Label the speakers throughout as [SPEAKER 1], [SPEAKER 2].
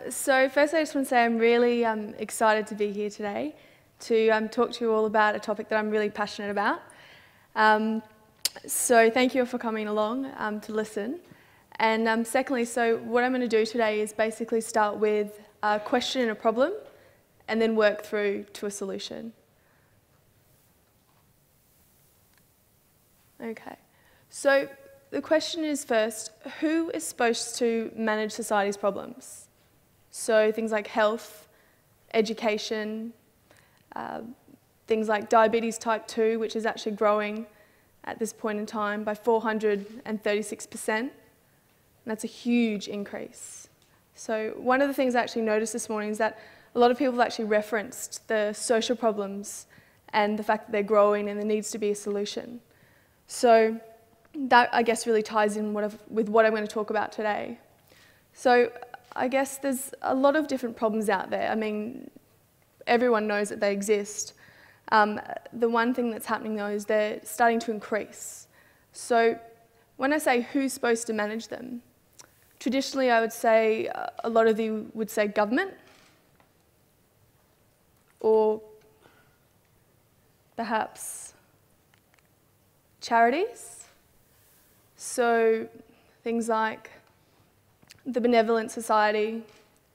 [SPEAKER 1] So firstly, I just want to say I'm really excited to be here today to talk to you all about a topic that I'm really passionate about. So thank you for coming along to listen. And secondly, so what I'm going to do today is basically start with a question and a problem and then work through to a solution. Okay, so the question is first, who is supposed to manage society's problems? So things like health, education, things like diabetes type 2, which is actually growing at this point in time by 436%. And that's a huge increase. So one of the things I actually noticed this morning is that a lot of people have actually referenced the social problems and the fact that they're growing and there needs to be a solution. So that, I guess, really ties in with what I'm going to talk about today. So I guess there's a lot of different problems out there. I mean, everyone knows that they exist. The one thing that's happening, though, is they're starting to increase. So when I say who's supposed to manage them, traditionally I would say a lot of you would say government, or perhaps charities. So things like the Benevolent Society,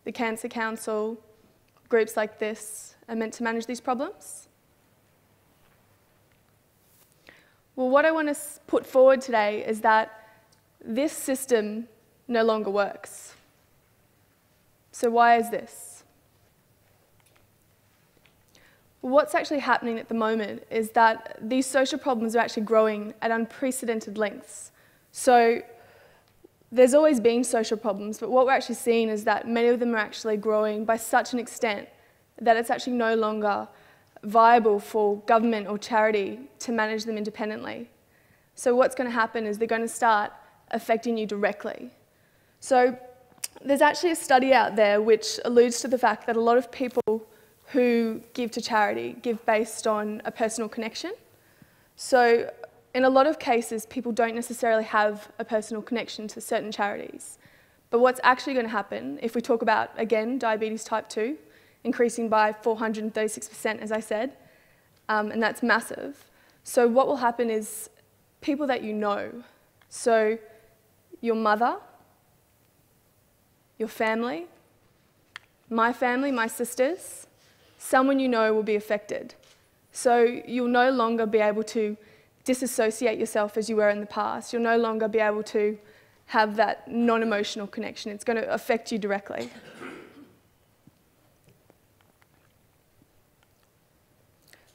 [SPEAKER 1] the Cancer Council, groups like this are meant to manage these problems. Well, what I want to put forward today is that this system no longer works. So why is this? Well, what's actually happening at the moment is that these social problems are actually growing at unprecedented lengths. So there's always been social problems, but what we're actually seeing is that many of them are actually growing by such an extent that it's actually no longer viable for government or charity to manage them independently. So what's going to happen is they're going to start affecting you directly. So there's actually a study out there which alludes to the fact that a lot of people who give to charity give based on a personal connection. So in a lot of cases, people don't necessarily have a personal connection to certain charities. But what's actually going to happen, if we talk about, again, diabetes type 2, increasing by 436%, as I said, and that's massive. So what will happen is people that you know, so your mother, your family, my sisters, someone you know will be affected. So you'll no longer be able to disassociate yourself as you were in the past. You'll no longer be able to have that non-emotional connection. It's going to affect you directly.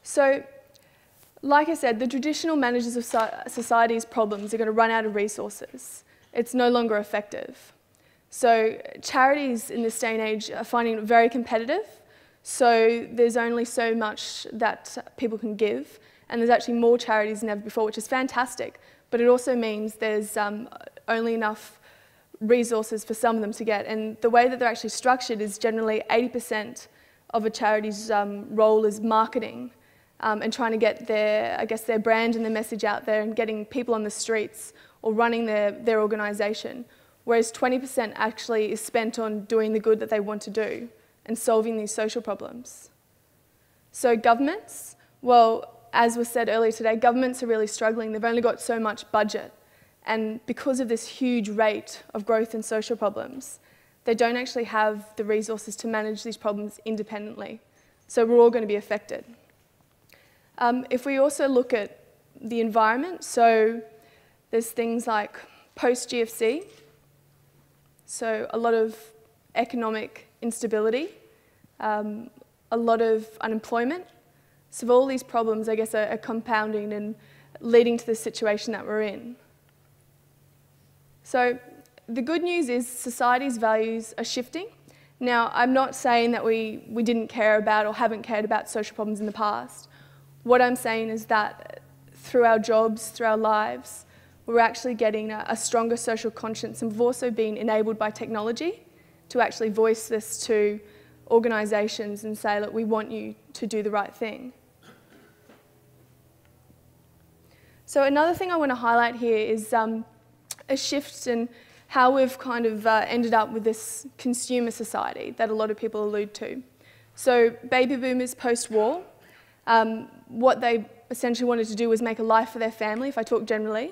[SPEAKER 1] So, like I said, the traditional managers of society's problems are going to run out of resources. It's no longer effective. So charities in this day and age are finding it very competitive. So there's only so much that people can give, and there's actually more charities than ever before, which is fantastic, but it also means there's only enough resources for some of them to get. And the way that they're actually structured is generally 80% of a charity's role is marketing and trying to get their brand and their message out there and getting people on the streets or running their organisation, whereas 20% actually is spent on doing the good that they want to do and solving these social problems. So governments, well, as was said earlier today, governments are really struggling. They've only got so much budget. And because of this huge rate of growth in social problems, they don't actually have the resources to manage these problems independently. So we're all going to be affected. If we also look at the environment, so there's things like post-GFC, so a lot of economic instability, a lot of unemployment. So all these problems, I guess, are compounding and leading to the situation that we're in. So the good news is society's values are shifting. Now, I'm not saying that we didn't care about or haven't cared about social problems in the past. What I'm saying is that through our jobs, through our lives, we're actually getting a stronger social conscience, and we've also been enabled by technology to actually voice this to organisations and say, look, we want you to do the right thing. So another thing I want to highlight here is a shift, and how we've kind of ended up with this consumer society that a lot of people allude to. So baby boomers post-war, what they essentially wanted to do was make a life for their family, if I talk generally.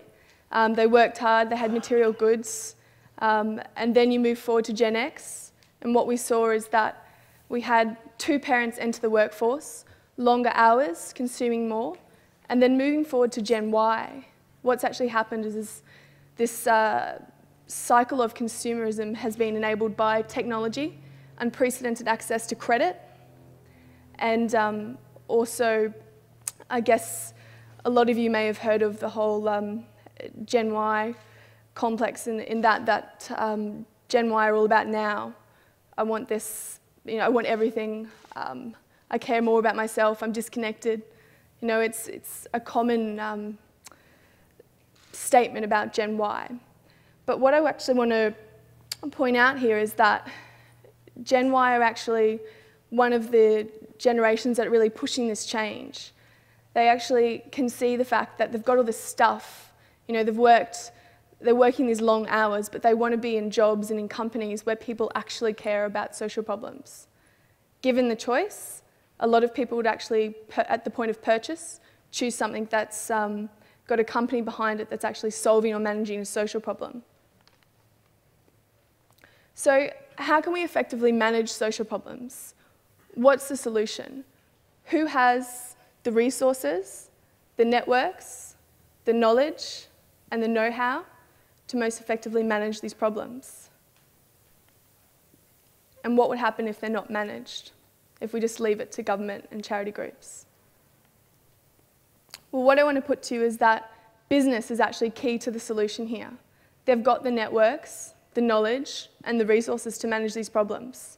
[SPEAKER 1] They worked hard, they had material goods, and then you move forward to Gen X, and what we saw is that we had 2 parents enter the workforce, longer hours, consuming more, and then moving forward to Gen Y. What's actually happened is this cycle of consumerism has been enabled by technology, unprecedented access to credit, and also, I guess, a lot of you may have heard of the whole Gen Y complex in that Gen Y are all about now. I want this, I want everything. I care more about myself. I'm disconnected. It's a common statement about Gen Y. But what I actually want to point out here is that Gen Y are actually one of the generations that are really pushing this change. They actually can see the fact that they've got all this stuff. They're working these long hours, but they want to be in jobs and in companies where people actually care about social problems. Given the choice, a lot of people would actually, at the point of purchase, choose something that's got a company behind it that's actually solving or managing a social problem. So how can we effectively manage social problems? What's the solution? Who has the resources, the networks, the knowledge, and the know-how to most effectively manage these problems? And what would happen if they're not managed, if we just leave it to government and charity groups? Well, what I want to put to you is that business is actually key to the solution here. They've got the networks, the knowledge, and the resources to manage these problems.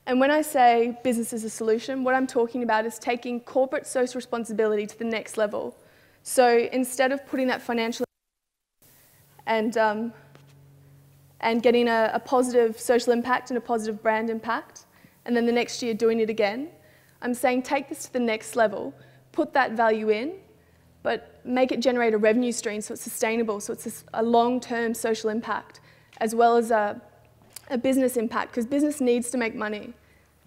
[SPEAKER 1] And when I say business is a solution, what I'm talking about is taking corporate social responsibility to the next level. So instead of putting that financial and getting a positive social impact and a positive brand impact, and then the next year doing it again, I'm saying take this to the next level, put that value in, but make it generate a revenue stream so it's sustainable, so it's a long-term social impact, as well as a business impact, because business needs to make money.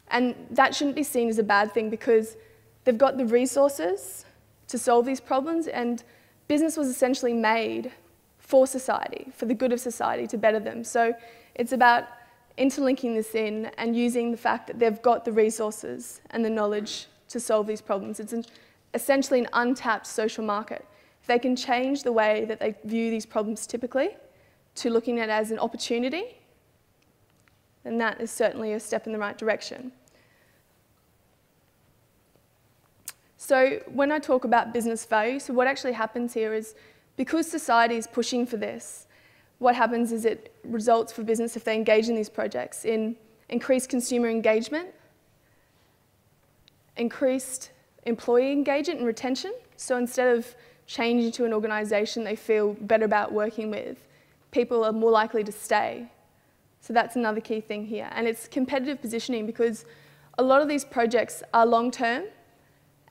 [SPEAKER 1] And that shouldn't be seen as a bad thing because they've got the resources to solve these problems, and business was essentially made for society, for the good of society, to better them. So it's about interlinking this in and using the fact that they've got the resources and the knowledge to solve these problems. It's essentially an untapped social market. If they can change the way that they view these problems typically to looking at it as an opportunity, then that is certainly a step in the right direction. So when I talk about business value, so what actually happens here is because society is pushing for this, what happens is it results for business, if they engage in these projects, in increased consumer engagement, increased employee engagement and retention. So instead of changing to an organisation they feel better about working with, people are more likely to stay. So that's another key thing here. And it's competitive positioning because a lot of these projects are long-term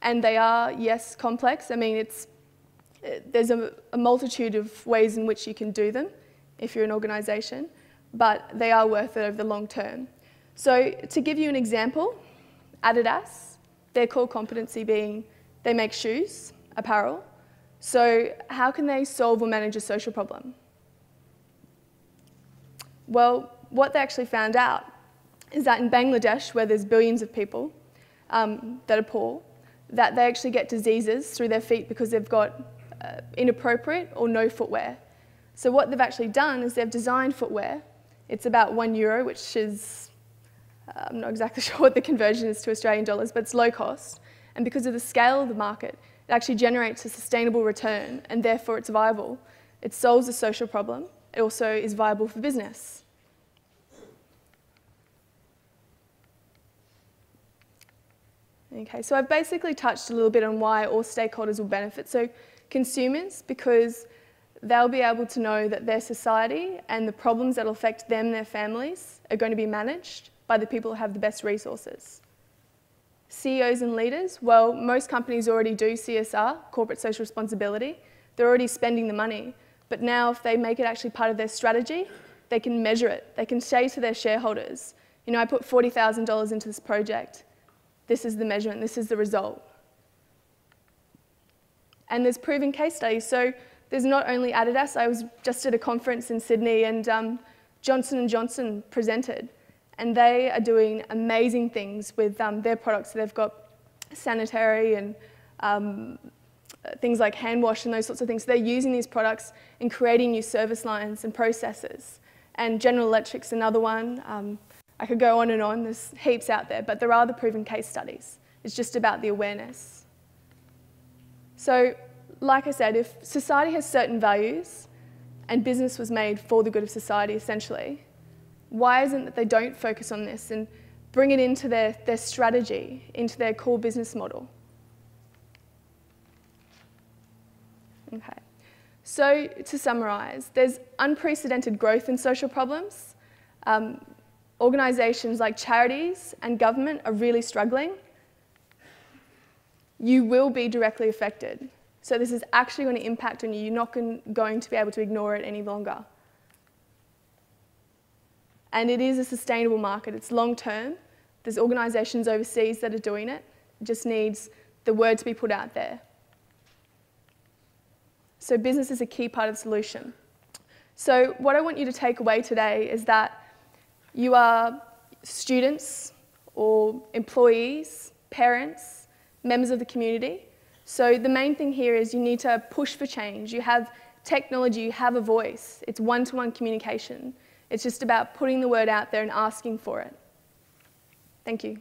[SPEAKER 1] and they are, yes, complex. I mean, there's a multitude of ways in which you can do them if you're an organisation, but they are worth it over the long term. So to give you an example, Adidas, their core competency being they make shoes, apparel. So how can they solve or manage a social problem? Well, what they actually found out is that in Bangladesh, where there's billions of people that are poor, that they actually get diseases through their feet because they've got inappropriate or no footwear. So what they've actually done is they've designed footwear. It's about €1, which is, I'm not exactly sure what the conversion is to Australian dollars, but it's low cost. And because of the scale of the market, it actually generates a sustainable return, and therefore it's viable. It solves a social problem. It also is viable for business. Okay, so I've basically touched a little bit on why all stakeholders will benefit. So consumers, because they'll be able to know that their society and the problems that will affect them, their families, are going to be managed by the people who have the best resources. CEOs and leaders, well, most companies already do CSR, corporate social responsibility. They're already spending the money. But now if they make it actually part of their strategy, they can measure it. They can say to their shareholders, you know, I put $40,000 into this project. This is the measurement, this is the result. And there's proven case studies. So there's not only Adidas. I was just at a conference in Sydney and Johnson & Johnson presented. And they are doing amazing things with their products. So they've got sanitary and things like hand wash and those sorts of things. So they're using these products and creating new service lines and processes. And General Electric's another one. I could go on and on. There's heaps out there, but there are the proven case studies. It's just about the awareness. So, like I said, if society has certain values and business was made for the good of society, essentially, why isn't it that they don't focus on this and bring it into their strategy, into their core business model? Okay. So, to summarise, there's unprecedented growth in social problems. Organisations like Charities and government are really struggling. You will be directly affected. So this is actually going to impact on you. You're not going to be able to ignore it any longer. And it is a sustainable market. It's long term. There's organisations overseas that are doing it. It just needs the word to be put out there. So business is a key part of the solution. So what I want you to take away today is that you are students or employees, parents, members of the community. So the main thing here is you need to push for change. You have technology, you have a voice. It's one-to-one communication. It's just about putting the word out there and asking for it. Thank you.